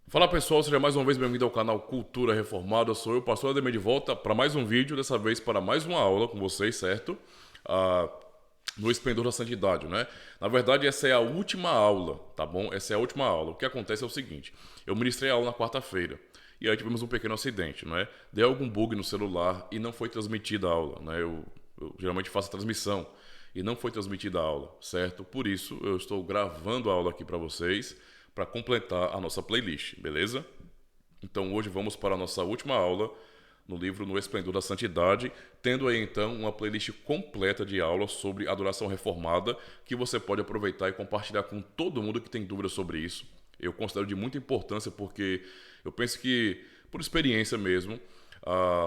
Fala pessoal, seja mais uma vez bem-vindo ao canal Cultura Reformada. Sou eu, pastor Ademir, de volta para mais um vídeo, dessa vez para mais uma aula com vocês, certo? Ah, no Esplendor da Santidade, né? Na verdade, essa é a última aula, tá bom? Essa é a última aula. O que acontece é o seguinte: eu ministrei a aula na quarta-feira e aí tivemos um pequeno acidente, né? Deu algum bug no celular e não foi transmitida a aula, né? Eu geralmente faço a transmissão e não foi transmitida a aula, certo? Por isso, eu estou gravando a aula aqui para vocês para completar a nossa playlist, beleza? Então hoje vamos para a nossa última aula no livro No Esplendor da Santidade, tendo aí então uma playlist completa de aulas sobre adoração reformada que você pode aproveitar e compartilhar com todo mundo que tem dúvidas sobre isso. Eu considero de muita importância porque eu penso que, por experiência mesmo,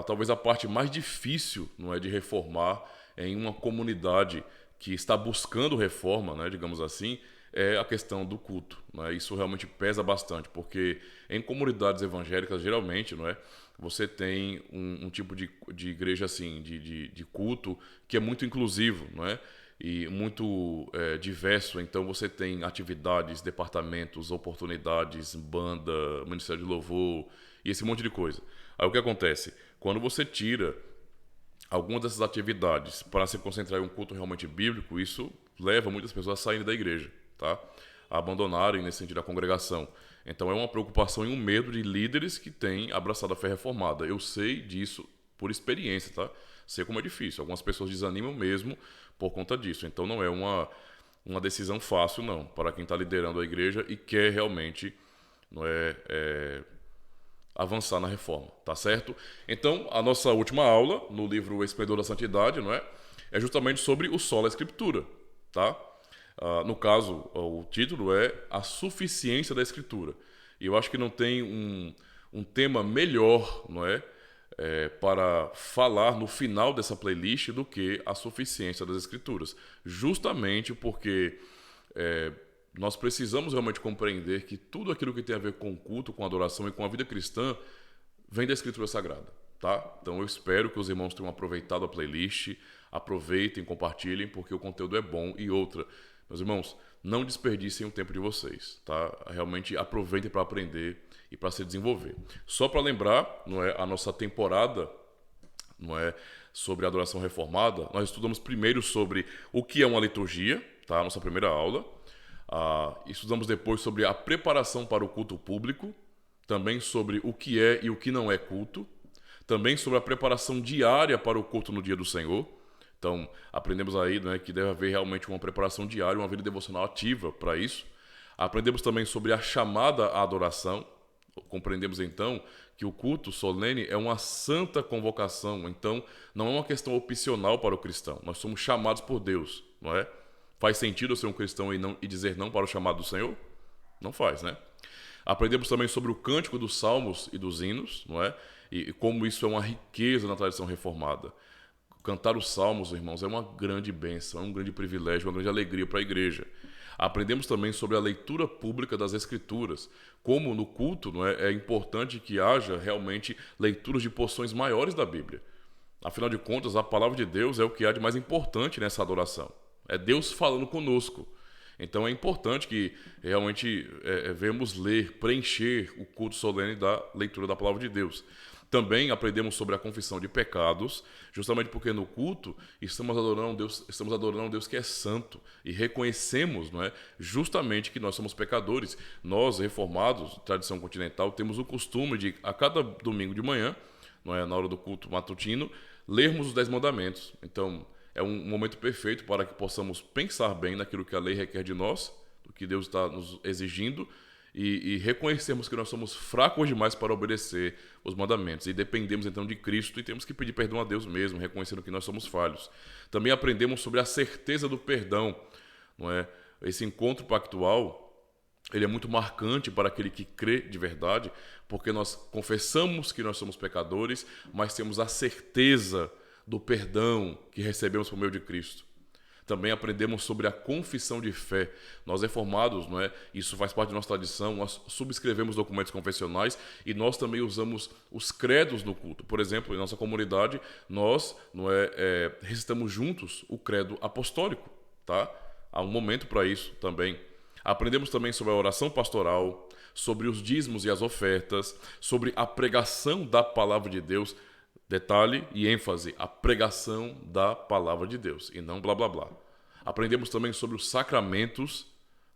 talvez a parte mais difícil, não é, de reformar em uma comunidade que está buscando reforma, né, digamos assim, é a questão do culto, né? Isso realmente pesa bastante, porque em comunidades evangélicas, geralmente, não é, você tem um tipo de igreja assim, de culto que é muito inclusivo, não é? E muito diverso. Então você tem atividades, departamentos, oportunidades, banda, ministério de louvor e esse monte de coisa. Aí o que acontece? Quando você tira algumas dessas atividades para se concentrar em um culto realmente bíblico, isso leva muitas pessoas a saírem da igreja, tá? A abandonarem nesse sentido a congregação. Então é uma preocupação e um medo de líderes que têm abraçado a fé reformada. Eu sei disso por experiência, tá? Sei como é difícil. Algumas pessoas desanimam mesmo por conta disso. Então não é uma decisão fácil, não, para quem está liderando a igreja e quer realmente, não avançar na reforma, tá certo? Então, a nossa última aula no livro O Esplendor da Santidade, não é? É justamente sobre o sola Escritura, tá? No caso, o título é A Suficiência da Escritura. E eu acho que não tem um tema melhor, não é? Para falar no final dessa playlist do que a suficiência das Escrituras. Justamente porque nós precisamos realmente compreender que tudo aquilo que tem a ver com o culto, com a adoração e com a vida cristã vem da Escritura Sagrada, tá? Então eu espero que os irmãos tenham aproveitado a playlist, aproveitem, compartilhem, porque o conteúdo é bom. E outra, meus irmãos, não desperdicem o tempo de vocês, tá? Realmente aproveitem para aprender e para se desenvolver. Só para lembrar, não é, a nossa temporada, não é, sobre a adoração reformada, nós estudamos primeiro sobre o que é uma liturgia, tá? A nossa primeira aula. Estudamos depois sobre a preparação para o culto público, também sobre o que é e o que não é culto, também sobre a preparação diária para o culto no dia do Senhor. Então, aprendemos aí, né, que deve haver realmente uma preparação diária, uma vida devocional ativa para isso. Aprendemos também sobre a chamada à adoração. Compreendemos então que o culto solene é uma santa convocação, então não é uma questão opcional para o cristão. Nós somos chamados por Deus, não é? Faz sentido eu ser um cristão e dizer não para o chamado do Senhor? Não faz, né? Aprendemos também sobre o cântico dos salmos e dos hinos, não é? E como isso é uma riqueza na tradição reformada. Cantar os salmos, irmãos, é uma grande bênção, é um grande privilégio, uma grande alegria para a igreja. Aprendemos também sobre a leitura pública das Escrituras, como no culto, não é importante que haja realmente leituras de porções maiores da Bíblia. Afinal de contas, a palavra de Deus é o que há de mais importante nessa adoração. É Deus falando conosco. Então é importante que realmente venhamos ler, preencher o culto solene da leitura da palavra de Deus. Também aprendemos sobre a confissão de pecados, justamente porque no culto estamos adorando um Deus que é santo e reconhecemos, não é, justamente que nós somos pecadores. Nós, reformados, tradição continental, temos o costume de, a cada domingo de manhã, não é, na hora do culto matutino, lermos os 10 mandamentos. Então, é um momento perfeito para que possamos pensar bem naquilo que a lei requer de nós, do que Deus está nos exigindo, e reconhecermos que nós somos fracos demais para obedecer os mandamentos. E dependemos então de Cristo e temos que pedir perdão a Deus mesmo, reconhecendo que nós somos falhos. Também aprendemos sobre a certeza do perdão, não é? Esse encontro pactual, ele é muito marcante para aquele que crê de verdade, porque nós confessamos que nós somos pecadores, mas temos a certeza do perdão que recebemos por meio de Cristo. Também aprendemos sobre a confissão de fé. Nós reformados, não é? Isso faz parte da nossa tradição, nós subscrevemos documentos confessionais e nós também usamos os credos no culto. Por exemplo, em nossa comunidade, nós recitamos juntos o credo apostólico, tá? Há um momento para isso também. Aprendemos também sobre a oração pastoral, sobre os dízimos e as ofertas, sobre a pregação da palavra de Deus. Detalhe e ênfase, a pregação da palavra de Deus e não blá blá blá. Aprendemos também sobre os sacramentos,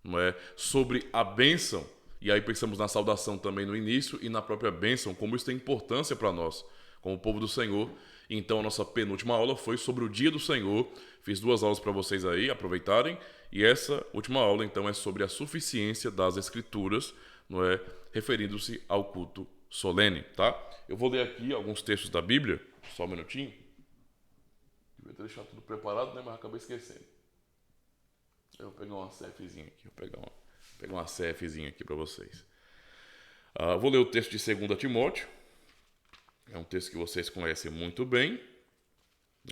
não é? Sobre a bênção, e aí pensamos na saudação também no início e na própria bênção, como isso tem importância para nós, como povo do Senhor. Então a nossa penúltima aula foi sobre o dia do Senhor. Fiz 2 aulas para vocês aí, aproveitarem. E essa última aula então é sobre a suficiência das Escrituras, não é? Referindo-se ao culto solene, tá? Eu vou ler aqui alguns textos da Bíblia, só um minutinho. Devia ter deixado tudo preparado, né? Mas acabei esquecendo. Eu vou pegar uma CFzinha aqui, vou pegar uma CFzinha aqui para vocês. Vou ler o texto de 2 Timóteo. É um texto que vocês conhecem muito bem,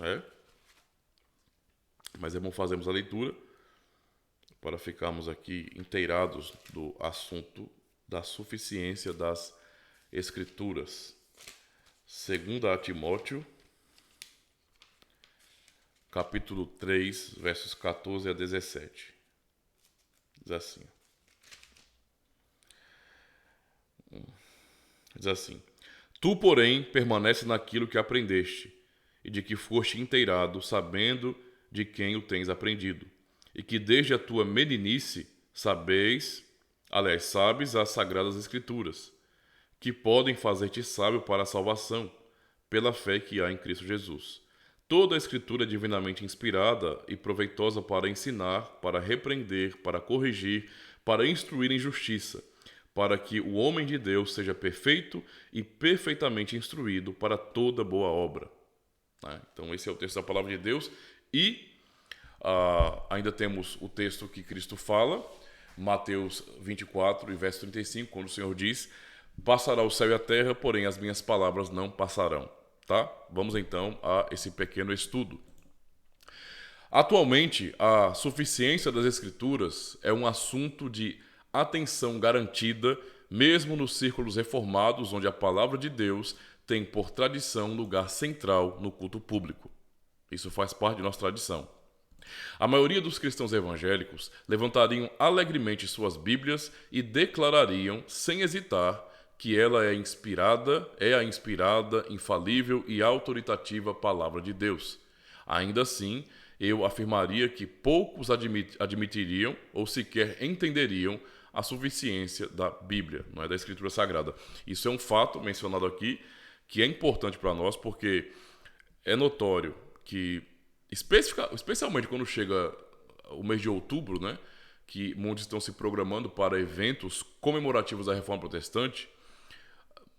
né? Mas é bom fazermos a leitura para ficarmos aqui inteirados do assunto da suficiência das Escrituras. 2 Timóteo, capítulo 3, versos 14 a 17. Diz assim. Diz assim: Tu, porém, permanece naquilo que aprendeste, e de que foste inteirado, sabendo de quem o tens aprendido, e que desde a tua meninice sabes as sagradas Escrituras, que podem fazer-te sábio para a salvação, pela fé que há em Cristo Jesus. Toda a Escritura é divinamente inspirada e proveitosa para ensinar, para repreender, para corrigir, para instruir em justiça, para que o homem de Deus seja perfeito e perfeitamente instruído para toda boa obra. Então esse é o texto da palavra de Deus. E ainda temos o texto que Cristo fala, Mateus 24 e verso 35, quando o Senhor diz: Passará o céu e a terra, porém as minhas palavras não passarão. Tá? Vamos então a esse pequeno estudo. Atualmente, a suficiência das Escrituras é um assunto de atenção garantida, mesmo nos círculos reformados, onde a palavra de Deus tem por tradição um lugar central no culto público. Isso faz parte de nossa tradição. A maioria dos cristãos evangélicos levantariam alegremente suas Bíblias e declarariam, sem hesitar, que ela é a inspirada, infalível e autoritativa palavra de Deus. Ainda assim, eu afirmaria que poucos admitiriam ou sequer entenderiam a suficiência da Bíblia, não é, da Escritura Sagrada. Isso é um fato mencionado aqui que é importante para nós, porque é notório que, especialmente quando chega o mês de outubro, né, que muitos estão se programando para eventos comemorativos da Reforma Protestante.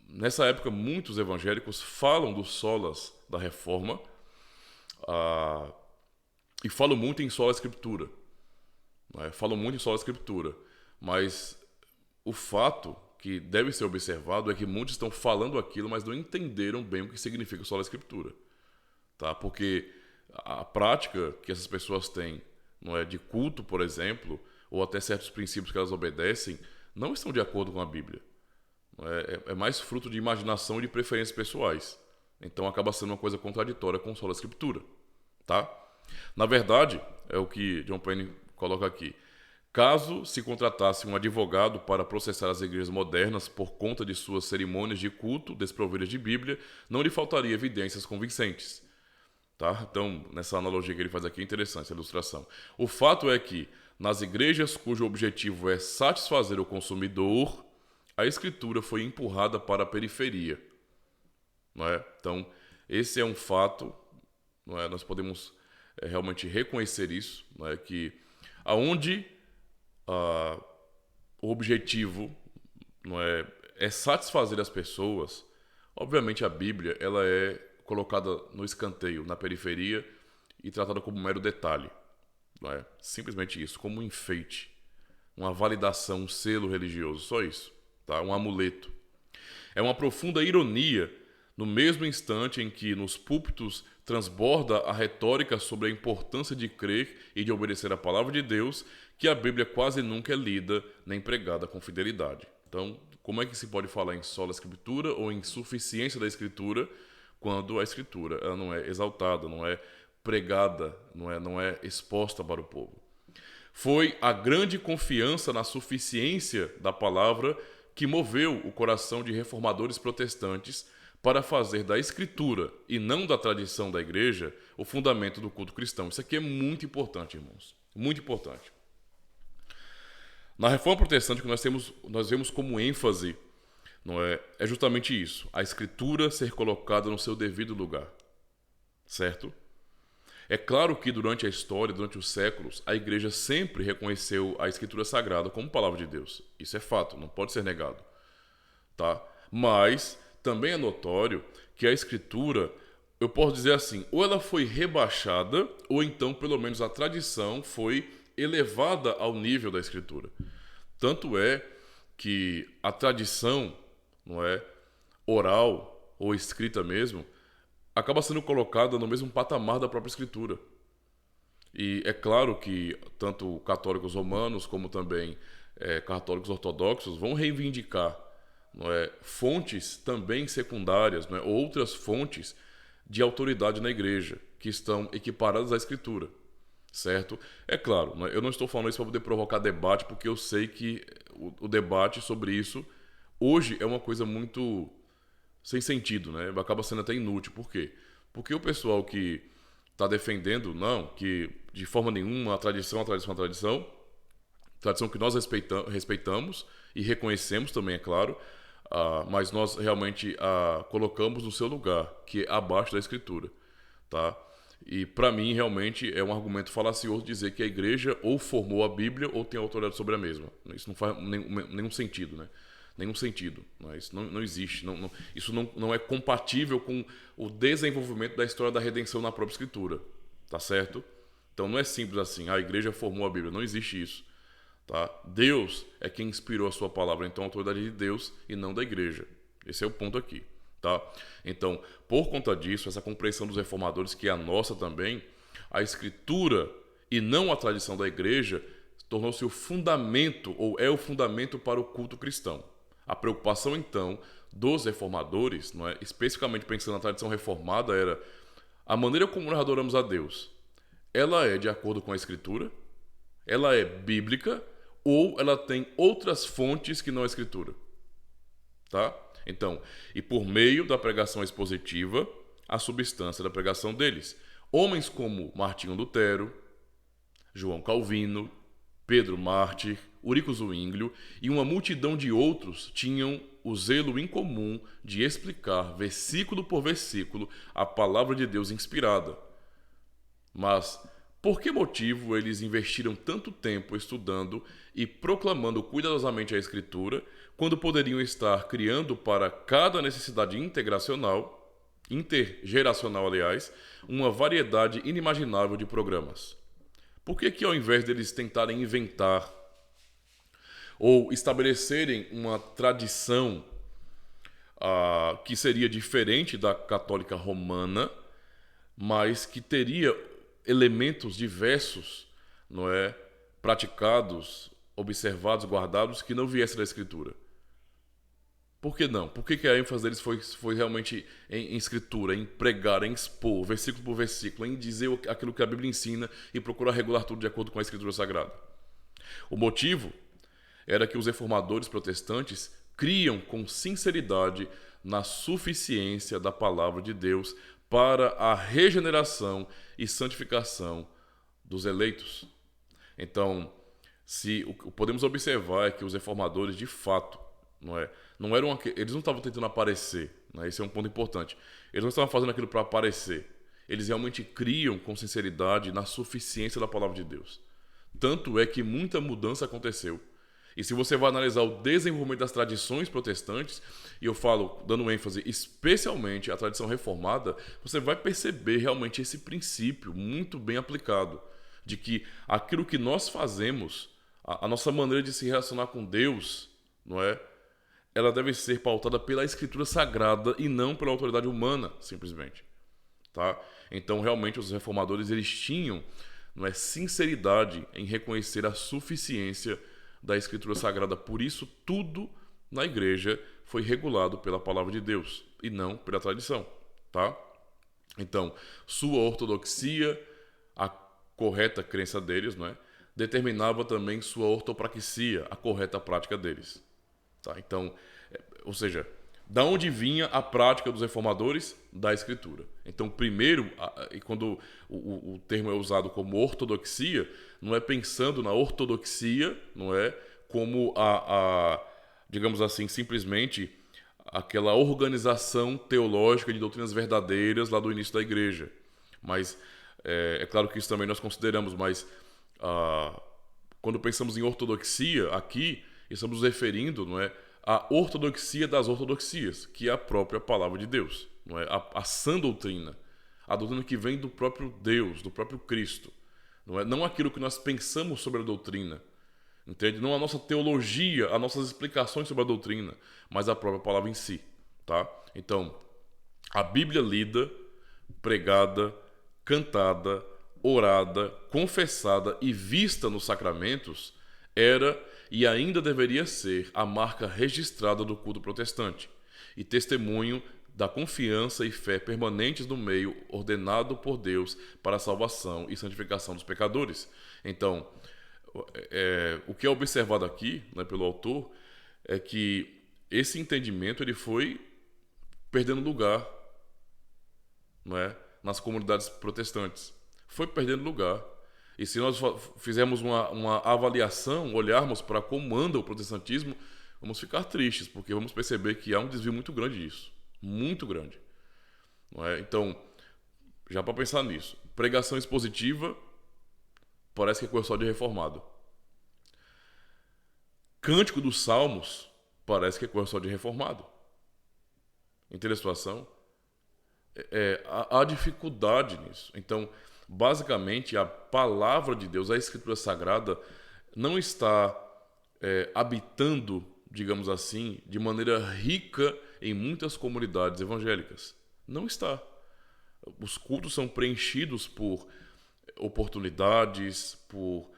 Nessa época, muitos evangélicos falam dos solas da Reforma e falam muito em sola Escritura. Falam muito em sola Escritura. Mas o fato que deve ser observado é que muitos estão falando aquilo, mas não entenderam bem o que significa sola Escritura. Tá? Porque a prática que essas pessoas têm, não é, de culto, por exemplo, ou até certos princípios que elas obedecem, não estão de acordo com a Bíblia. É mais fruto de imaginação e de preferências pessoais. Então acaba sendo uma coisa contraditória com sola Escritura. Tá? Na verdade, é o que John Payne coloca aqui. Caso se contratasse um advogado para processar as igrejas modernas por conta de suas cerimônias de culto desprovidas de Bíblia, não lhe faltaria evidências convincentes. Tá? Então, nessa analogia que ele faz aqui, é interessante essa ilustração. O fato é que, nas igrejas cujo objetivo é satisfazer o consumidor, a Escritura foi empurrada para a periferia. Não é? Então, esse é um fato, não é? Nós podemos realmente reconhecer isso, não é? Que aonde o objetivo, não é satisfazer as pessoas, obviamente a Bíblia ela é colocada no escanteio, na periferia e tratada como um mero detalhe. Não é? Simplesmente isso, como um enfeite, uma validação, um selo religioso, só isso. Tá? Um amuleto. É uma profunda ironia, no mesmo instante em que nos púlpitos transborda a retórica sobre a importância de crer e de obedecer à palavra de Deus, que a Bíblia quase nunca é lida nem pregada com fidelidade. Então, como é que se pode falar em sola Escritura ou em suficiência da Escritura quando a Escritura ela não é exaltada, não é pregada, não é exposta para o povo? Foi a grande confiança na suficiência da palavra que moveu o coração de reformadores protestantes para fazer da Escritura e não da tradição da igreja o fundamento do culto cristão. Isso aqui é muito importante, irmãos. Muito importante. Na Reforma Protestante, o que nós vemos como ênfase, não é justamente isso: a Escritura ser colocada no seu devido lugar. Certo? É claro que durante a história, durante os séculos, a igreja sempre reconheceu a Escritura Sagrada como palavra de Deus. Isso é fato, não pode ser negado. Tá? Mas também é notório que a Escritura, eu posso dizer assim, ou ela foi rebaixada, ou então, pelo menos, a tradição foi elevada ao nível da Escritura. Tanto é que a tradição, não é, oral ou escrita mesmo, acaba sendo colocada no mesmo patamar da própria Escritura. E é claro que tanto católicos romanos como também católicos ortodoxos vão reivindicar, não é, fontes também secundárias, não é, outras fontes de autoridade na igreja que estão equiparadas à Escritura. Certo? É claro, não é, eu não estou falando isso para poder provocar debate, porque eu sei que o debate sobre isso hoje é uma coisa muito sem sentido, né? Acaba sendo até inútil. Por quê? Porque o pessoal que está defendendo, não, que de forma nenhuma a tradição tradição que nós respeitamos e reconhecemos também, é claro, mas nós realmente colocamos no seu lugar, que é abaixo da Escritura, tá? E para mim realmente é um argumento falacioso dizer que a igreja ou formou a Bíblia ou tem autoridade sobre a mesma. Isso não faz nenhum sentido, né? Nenhum sentido. Isso não existe. Isso não é compatível com o desenvolvimento da história da redenção na própria Escritura. Tá certo? Então não é simples assim. A igreja formou a Bíblia. Não existe isso. Tá? Deus é quem inspirou a sua palavra. Então a autoridade é de Deus e não da igreja. Esse é o ponto aqui. Tá? Então, por conta disso, essa compreensão dos reformadores, que é a nossa também, a Escritura e não a tradição da igreja tornou-se o fundamento, ou é o fundamento para o culto cristão. A preocupação, então, dos reformadores, não é, especificamente pensando na tradição reformada, era a maneira como nós adoramos a Deus. Ela é de acordo com a Escritura? Ela é bíblica? Ou ela tem outras fontes que não a Escritura? Tá? Então, e por meio da pregação expositiva, a substância da pregação deles. Homens como Martinho Lutero, João Calvino, Pedro Mártir, Eurico Zwinglio e uma multidão de outros tinham o zelo em comum de explicar, versículo por versículo, a palavra de Deus inspirada. Mas por que motivo eles investiram tanto tempo estudando e proclamando cuidadosamente a Escritura, quando poderiam estar criando para cada necessidade intergeracional, aliás, uma variedade inimaginável de programas? Por que ao invés deles tentarem inventar ou estabelecerem uma tradição que seria diferente da católica romana, mas que teria elementos diversos, não é, praticados, observados, guardados, que não viessem da Escritura? Por que não? Por que a ênfase deles foi realmente em Escritura, em pregar, em expor, versículo por versículo, em dizer aquilo que a Bíblia ensina e procurar regular tudo de acordo com a Escritura Sagrada? O motivo era que os reformadores protestantes criam com sinceridade na suficiência da palavra de Deus para a regeneração e santificação dos eleitos. Então, o que podemos observar é que os reformadores, de fato, eles não estavam tentando aparecer, né? Esse é um ponto importante. Eles não estavam fazendo aquilo para aparecer. Eles realmente criam com sinceridade na suficiência da palavra de Deus. Tanto é que muita mudança aconteceu. E se você vai analisar o desenvolvimento das tradições protestantes, e eu falo, dando ênfase especialmente à tradição reformada, você vai perceber realmente esse princípio muito bem aplicado, de que aquilo que nós fazemos, a nossa maneira de se relacionar com Deus, não é? Ela deve ser pautada pela Escritura Sagrada e não pela autoridade humana, simplesmente. Tá? Então, realmente, os reformadores eles tinham, não é, sinceridade em reconhecer a suficiência da Escritura Sagrada. Por isso, tudo na igreja foi regulado pela palavra de Deus e não pela tradição. Tá? Então, sua ortodoxia, a correta crença deles, não é, determinava também sua ortopraxia, a correta prática deles. Tá? Então, ou seja, da onde vinha a prática dos reformadores? Da Escritura. Então, primeiro, e quando o termo é usado como ortodoxia, não é pensando na ortodoxia, não é como digamos assim, simplesmente aquela organização teológica de doutrinas verdadeiras lá do início da igreja. Mas é claro que isso também nós consideramos, mas quando pensamos em ortodoxia aqui, estamos nos referindo, não é, à ortodoxia das ortodoxias, que é a própria palavra de Deus, não é, a sã doutrina, a doutrina que vem do próprio Deus, do próprio Cristo, não é, não aquilo que nós pensamos sobre a doutrina, entende? Não a nossa teologia, as nossas explicações sobre a doutrina, mas a própria palavra em si, tá? Então, a Bíblia lida, pregada, cantada, orada, confessada e vista nos sacramentos era e ainda deveria ser a marca registrada do culto protestante e testemunho da confiança e fé permanentes no meio ordenado por Deus para a salvação e santificação dos pecadores. Então, o que é observado aqui, né, pelo autor é que esse entendimento ele foi perdendo lugar, não é, nas comunidades protestantes. Foi perdendo lugar. E se nós fizermos uma avaliação, olharmos para como anda o protestantismo, vamos ficar tristes, porque vamos perceber que há um desvio muito grande disso. Muito grande. Não é? Então, já para pensar nisso, pregação expositiva parece que é coisa só de reformado. Cântico dos Salmos parece que é coisa só de reformado. Entende a situação? Há dificuldade nisso. Então, basicamente, a palavra de Deus, a Escritura Sagrada, não está habitando, digamos assim, de maneira rica em muitas comunidades evangélicas. Não está. Os cultos são preenchidos por oportunidades, por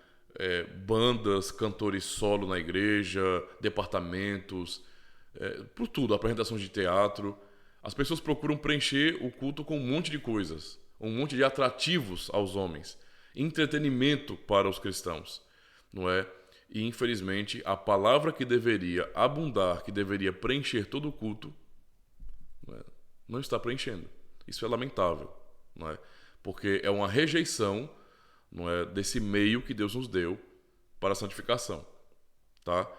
bandas, cantores solo na igreja, departamentos, por tudo, apresentações de teatro. As pessoas procuram preencher o culto com um monte de coisas, um monte de atrativos aos homens, entretenimento para os cristãos, não é? E infelizmente a palavra que deveria abundar, que deveria preencher todo o culto, não está preenchendo. Isso é lamentável, não é? Porque é uma rejeição, não é, desse meio que Deus nos deu para a santificação, tá?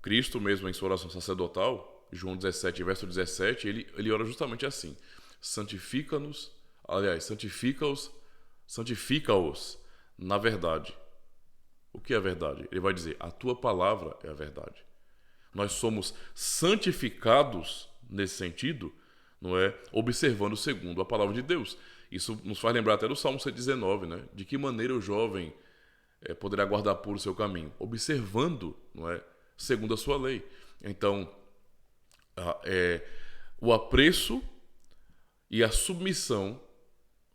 Cristo mesmo em sua oração sacerdotal, João 17, verso 17, ele ora justamente assim: santifica-nos, aliás, santifica-os na verdade. O que é a verdade? Ele vai dizer: a tua palavra é a verdade. Nós somos santificados nesse sentido, não é? Observando segundo a palavra de Deus. Isso nos faz lembrar até do Salmo 119, né? De que maneira o jovem poderá guardar puro o seu caminho? Observando, não é? Segundo a sua lei. Então, o apreço e a submissão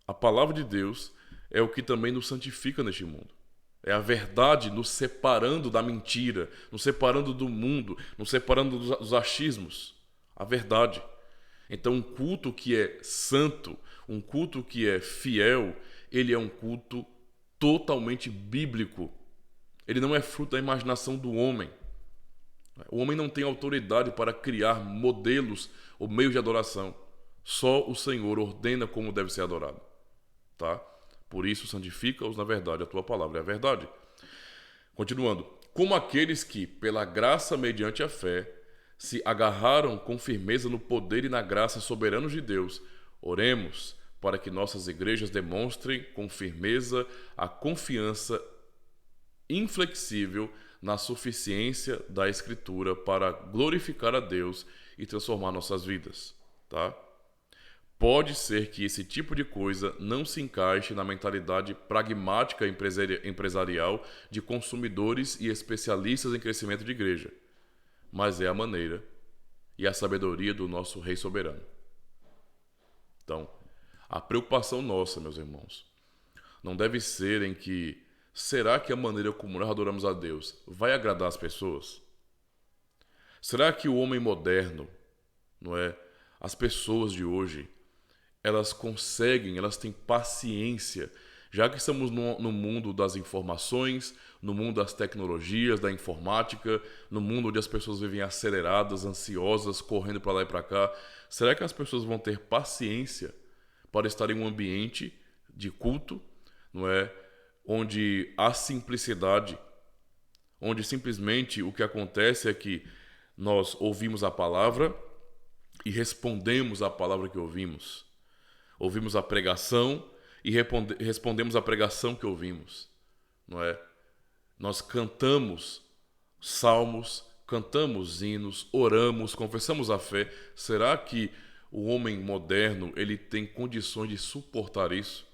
à palavra de Deus é o que também nos santifica neste mundo. É a verdade nos separando da mentira, nos separando do mundo, nos separando dos achismos. A verdade. Então, um culto que é santo, um culto que é fiel, ele é um culto totalmente bíblico. Ele não é fruto da imaginação do homem. O homem não tem autoridade para criar modelos ou meios de adoração. Só o Senhor ordena como deve ser adorado. Tá? Por isso, santifica-os na verdade. A tua palavra é a verdade. Continuando. Como aqueles que, pela graça mediante a fé, se agarraram com firmeza no poder e na graça soberanos de Deus, oremos para que nossas igrejas demonstrem com firmeza a confiança inflexível na suficiência da Escritura para glorificar a Deus e transformar nossas vidas, tá? Pode ser que esse tipo de coisa não se encaixe na mentalidade pragmática empresarial de consumidores e especialistas em crescimento de igreja, mas é a maneira e a sabedoria do nosso Rei soberano. Então, a preocupação nossa, meus irmãos, não deve ser em que será que a maneira como nós adoramos a Deus vai agradar as pessoas? Será que o homem moderno, não é, as pessoas de hoje, elas têm paciência Já que estamos no mundo das informações, no mundo das tecnologias, da informática, no mundo onde as pessoas vivem aceleradas, ansiosas, correndo para lá e para cá, será que as pessoas vão ter paciência para estar em um ambiente de culto, não é? Onde há simplicidade, onde simplesmente o que acontece é que nós ouvimos a palavra e respondemos à palavra que ouvimos. Ouvimos a pregação e respondemos à pregação que ouvimos, não é? Nós cantamos salmos, cantamos hinos, oramos, confessamos a fé. Será que o homem moderno ele tem condições de suportar isso?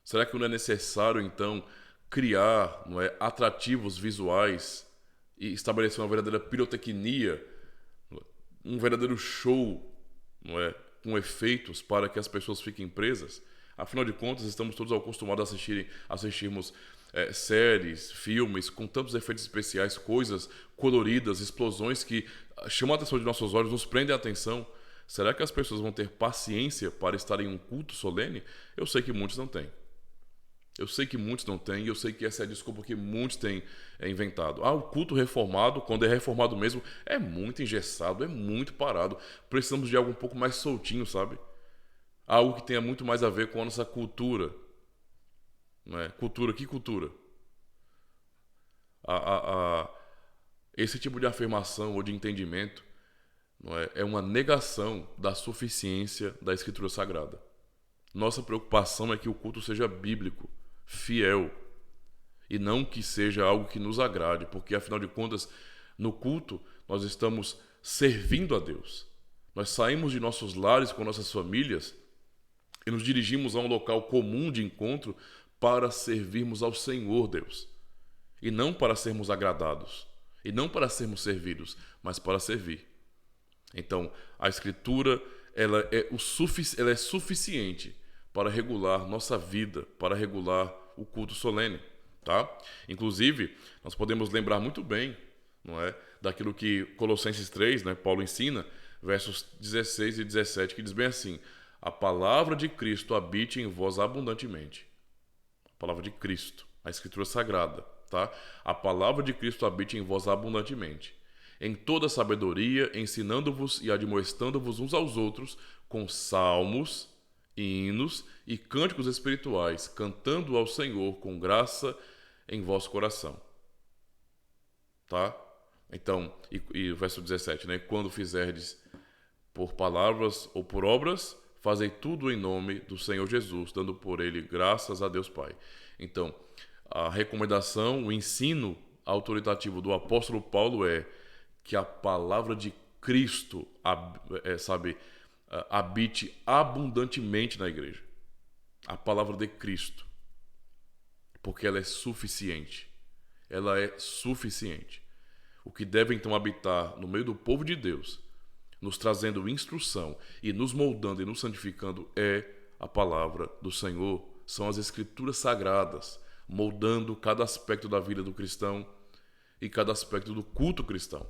Será que não é necessário então criar, não é, atrativos visuais e estabelecer uma verdadeira pirotecnia, um verdadeiro show, não é, com efeitos para que as pessoas fiquem presas? Afinal de contas, estamos todos acostumados a assistirmos séries, filmes com tantos efeitos especiais, coisas coloridas, explosões que chamam a atenção de nossos olhos, nos prendem a atenção. Será que as pessoas vão ter paciência para estar em um culto solene? Eu sei que muitos não têm. Eu sei que muitos não têm, e eu sei que essa é a desculpa que muitos têm inventado. O culto reformado, quando é reformado mesmo, é muito engessado, é muito parado. Precisamos de algo um pouco mais soltinho, sabe? Algo que tenha muito mais a ver com a nossa cultura. Não é? Cultura, que cultura? Esse tipo de afirmação ou de entendimento, não é uma negação da suficiência da Escritura Sagrada. Nossa preocupação é que o culto seja bíblico, fiel, e não que seja algo que nos agrade, porque afinal de contas, no culto nós estamos servindo a Deus. Nós saímos de nossos lares com nossas famílias e nos dirigimos a um local comum de encontro para servirmos ao Senhor Deus, e não para sermos agradados, e não para sermos servidos, mas para servir. Então, a Escritura ela é suficiente para regular nossa vida, para regular o culto solene, tá? Inclusive, nós podemos lembrar muito bem, não é, daquilo que Colossenses 3, né, Paulo ensina, versos 16 e 17, que diz bem assim: a palavra de Cristo habite em vós abundantemente. A palavra de Cristo, a Escritura Sagrada, tá? A palavra de Cristo habite em vós abundantemente, em toda sabedoria, ensinando-vos e admoestando-vos uns aos outros com salmos, hinos e cânticos espirituais, cantando ao Senhor com graça em vosso coração. Tá? Então, e o verso 17, né? Quando fizerdes por palavras ou por obras, fazei tudo em nome do Senhor Jesus, dando por ele graças a Deus Pai. Então, a recomendação, o ensino autoritativo do apóstolo Paulo é que a palavra de Cristo, habite abundantemente na igreja. A palavra de Cristo. Porque ela é suficiente. Ela é suficiente. O que deve então habitar no meio do povo de Deus, nos trazendo instrução e nos moldando e nos santificando, é a palavra do Senhor. São as Escrituras Sagradas, moldando cada aspecto da vida do cristão e cada aspecto do culto cristão.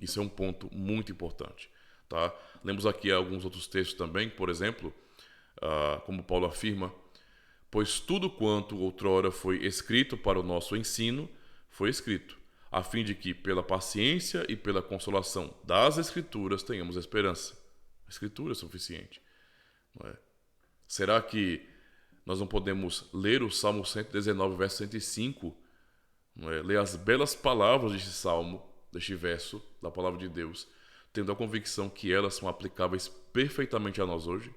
Isso é um ponto muito importante, tá? Lemos aqui alguns outros textos também, por exemplo, como Paulo afirma: pois tudo quanto outrora foi escrito para o nosso ensino, foi escrito, a fim de que, pela paciência e pela consolação das Escrituras, tenhamos esperança. A Escritura é suficiente, não é? Será que nós não podemos ler o Salmo 119, verso 105, não é? Ler as belas palavras deste salmo, deste verso da palavra de Deus, tendo a convicção que elas são aplicáveis perfeitamente a nós hoje?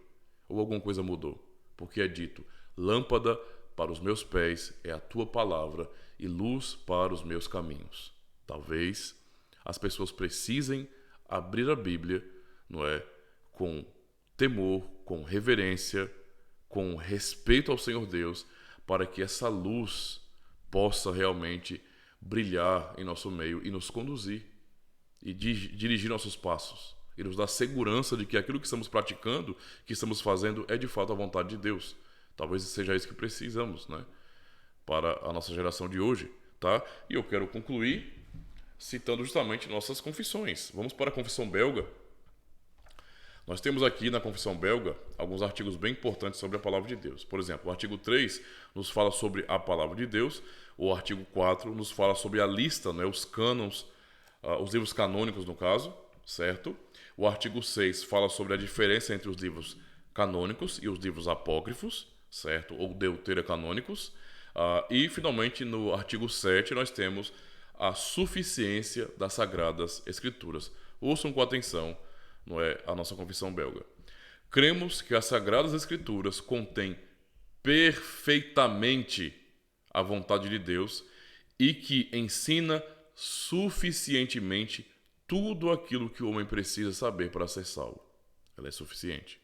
Ou alguma coisa mudou? Porque é dito: lâmpada para os meus pés é a tua palavra e luz para os meus caminhos. Talvez as pessoas precisem abrir a Bíblia, não é, com temor, com reverência, com respeito ao Senhor Deus, para que essa luz possa realmente brilhar em nosso meio e nos conduzir e dirigir nossos passos e nos dar segurança de que aquilo que estamos praticando, que estamos fazendo, é de fato a vontade de Deus. Talvez seja isso que precisamos, né, para a nossa geração de hoje, tá? E eu quero concluir citando justamente nossas confissões. Vamos para a confissão belga. Nós temos aqui na Confissão Belga alguns artigos bem importantes sobre a Palavra de Deus. Por exemplo, o artigo 3 nos fala sobre a Palavra de Deus, o artigo 4 nos fala sobre a lista, né, os cânons, os livros canônicos no caso, certo? O artigo 6 fala sobre a diferença entre os livros canônicos e os livros apócrifos, certo? Ou deuterocanônicos. E, finalmente, no artigo 7 nós temos a suficiência das Sagradas Escrituras. Ouçam com atenção, não é, a nossa confissão belga. Cremos que as Sagradas Escrituras contêm perfeitamente a vontade de Deus e que ensina suficientemente tudo aquilo que o homem precisa saber para ser salvo. Ela é suficiente.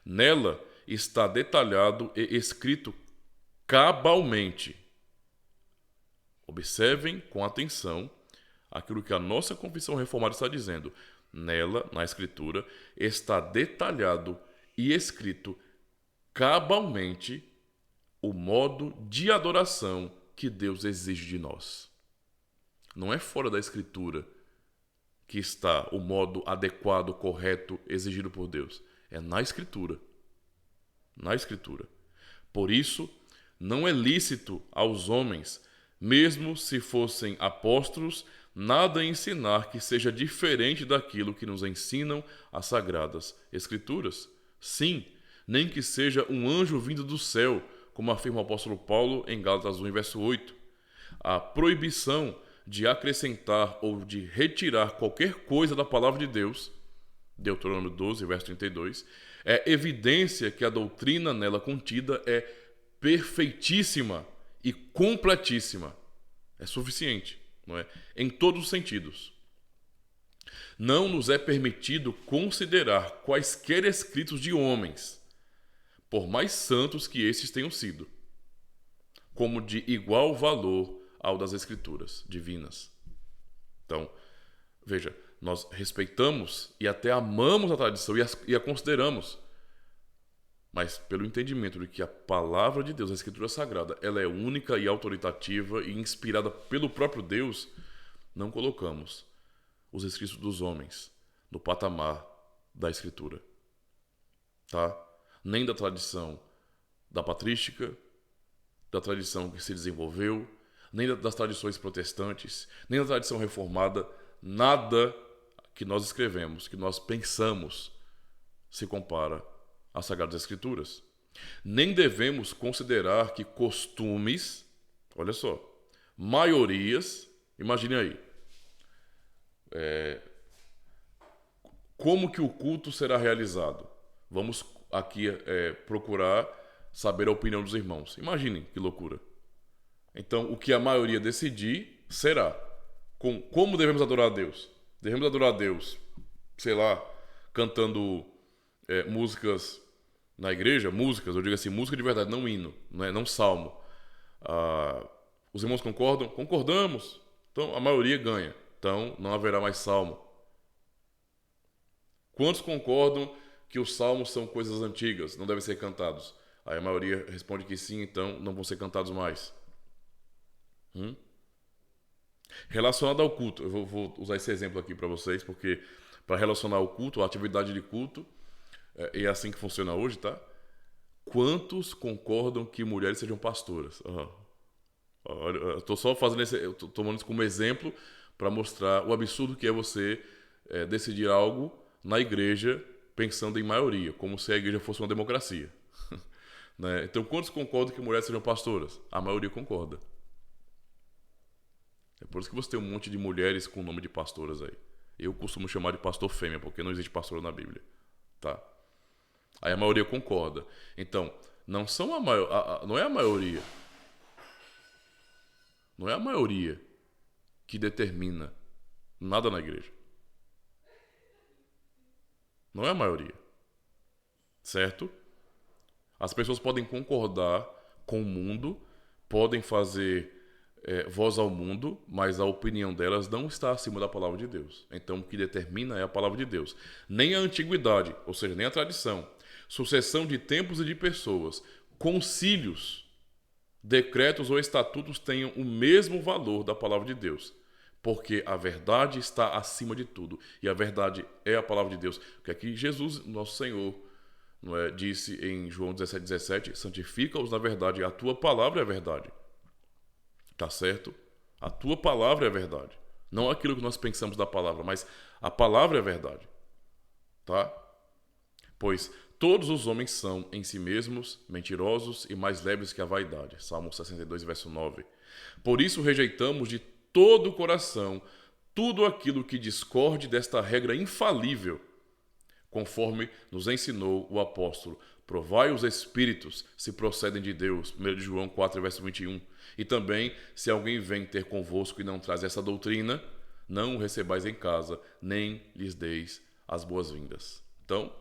Nela está detalhado e escrito cabalmente. Observem com atenção aquilo que a nossa confissão reformada está dizendo. Nela, na Escritura, está detalhado e escrito cabalmente o modo de adoração que Deus exige de nós. Não é fora da Escritura que está o modo adequado, correto, exigido por Deus. É na Escritura. Na Escritura. Por isso, não é lícito aos homens, mesmo se fossem apóstolos, nada ensinar que seja diferente daquilo que nos ensinam as Sagradas Escrituras. Sim, nem que seja um anjo vindo do céu, como afirma o apóstolo Paulo em Gálatas 1, verso 8. A proibição de acrescentar ou de retirar qualquer coisa da palavra de Deus, Deuteronômio 12, verso 32, é evidência que a doutrina nela contida é perfeitíssima e completíssima. É suficiente, não é? Em todos os sentidos. Não nos é permitido considerar quaisquer escritos de homens, por mais santos que esses tenham sido, como de igual valor ao das Escrituras divinas. Então, veja, nós respeitamos e até amamos a tradição e a consideramos, mas pelo entendimento de que a palavra de Deus, a Escritura Sagrada, ela é única e autoritativa e inspirada pelo próprio Deus, não colocamos os escritos dos homens no patamar da Escritura, tá? Nem da tradição da patrística, da tradição que se desenvolveu, nem das tradições protestantes, nem da tradição reformada, nada que nós escrevemos, que nós pensamos, se compara às Sagradas Escrituras. Nem devemos considerar que costumes, olha só, maiorias, imagine aí, como que o culto será realizado? Vamos aqui procurar saber a opinião dos irmãos. Imaginem que loucura. Então, o que a maioria decidir será. Como devemos adorar a Deus? Devemos adorar a Deus, sei lá, cantando músicas na igreja, músicas, eu digo assim, música de verdade, não hino, não salmo. Os irmãos concordam? Concordamos. Então, a maioria ganha. Então, não haverá mais salmo. Quantos concordam que os salmos são coisas antigas, não devem ser cantados? Aí a maioria responde que sim, então não vão ser cantados mais. Relacionado ao culto, eu vou usar esse exemplo aqui para vocês, porque para relacionar o culto, a atividade de culto, é assim que funciona hoje, tá? Quantos concordam que mulheres sejam pastoras? Eu estou só fazendo eu tô tomando isso como exemplo para mostrar o absurdo que é você decidir algo na igreja pensando em maioria, como se a igreja fosse uma democracia. Né? Então, quantos concordam que mulheres sejam pastoras? A maioria concorda. É por isso que você tem um monte de mulheres com nome de pastoras aí. Eu costumo chamar de pastor fêmea, porque não existe pastora na Bíblia. Tá? Aí a maioria concorda. Então, não é a maioria. Não é a maioria que determina nada na igreja. Não é a maioria. Certo? As pessoas podem concordar com o mundo, podem fazer voz ao mundo, mas a opinião delas não está acima da palavra de Deus. Então, o que determina é a palavra de Deus. Nem a antiguidade, ou seja, nem a tradição, sucessão de tempos e de pessoas, concílios, decretos ou estatutos tenham o mesmo valor da palavra de Deus. porque a verdade está acima de tudo. E a verdade é a palavra de Deus. Porque aqui Jesus, nosso Senhor, não é, disse em João 17:17, santifica-os na verdade, a tua palavra é a verdade. Tá certo? A tua palavra é a verdade. Não aquilo que nós pensamos da palavra, mas a palavra é a verdade. Tá? Pois todos os homens são, em si mesmos, mentirosos e mais leves que a vaidade. Salmo 62, verso 9. Por isso rejeitamos de todo o coração tudo aquilo que discorde desta regra infalível, conforme nos ensinou o apóstolo. Provai os espíritos se procedem de Deus. 1 João 4, verso 21. E também, se alguém vem ter convosco e não traz essa doutrina, não o recebais em casa, nem lhes deis as boas-vindas. Então,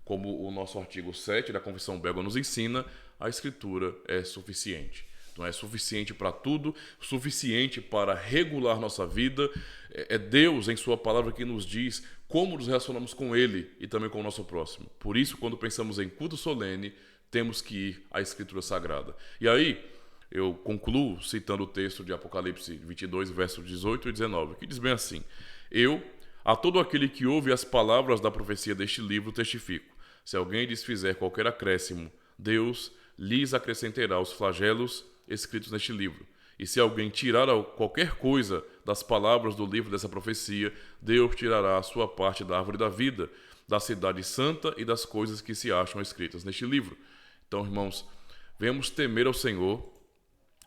como o nosso artigo 7 da Confissão Belga nos ensina, a Escritura é suficiente. Então é suficiente para tudo, suficiente para regular nossa vida. É Deus, em sua palavra, que nos diz como nos relacionamos com Ele e também com o nosso próximo. Por isso, quando pensamos em culto solene, temos que ir à Escritura Sagrada. E aí, eu concluo citando o texto de Apocalipse 22, versos 18 e 19, que diz bem assim: Eu, a todo aquele que ouve as palavras da profecia deste livro, testifico. Se alguém lhes fizer qualquer acréscimo, Deus lhes acrescentará os flagelos escritos neste livro. E se alguém tirar qualquer coisa das palavras do livro dessa profecia, Deus tirará a sua parte da árvore da vida, da cidade santa e das coisas que se acham escritas neste livro. Então, irmãos, venhamos temer ao Senhor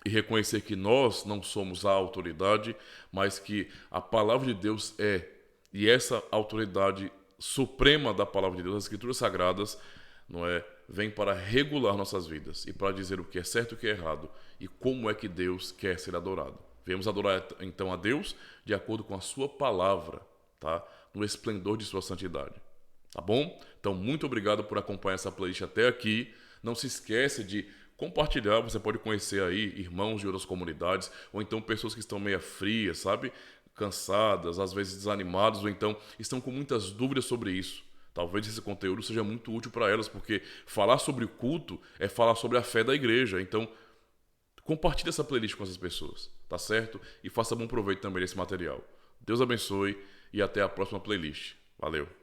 e reconhecer que nós não somos a autoridade, mas que a palavra de Deus é. E essa autoridade suprema da palavra de Deus, as Escrituras Sagradas, não é, vem para regular nossas vidas e para dizer o que é certo e o que é errado e como é que Deus quer ser adorado. Venhamos adorar então a Deus de acordo com a sua palavra, tá? No esplendor de sua santidade. Tá bom? Então, muito obrigado por acompanhar essa playlist até aqui. Não se esquece de compartilhar. Você pode conhecer aí irmãos de outras comunidades ou então pessoas que estão meio frias, sabe? Cansadas, às vezes desanimadas, ou então estão com muitas dúvidas sobre isso. Talvez esse conteúdo seja muito útil para elas, porque falar sobre o culto é falar sobre a fé da igreja. Então, compartilhe essa playlist com essas pessoas, tá certo? E faça bom proveito também desse material. Deus abençoe e até a próxima playlist. Valeu!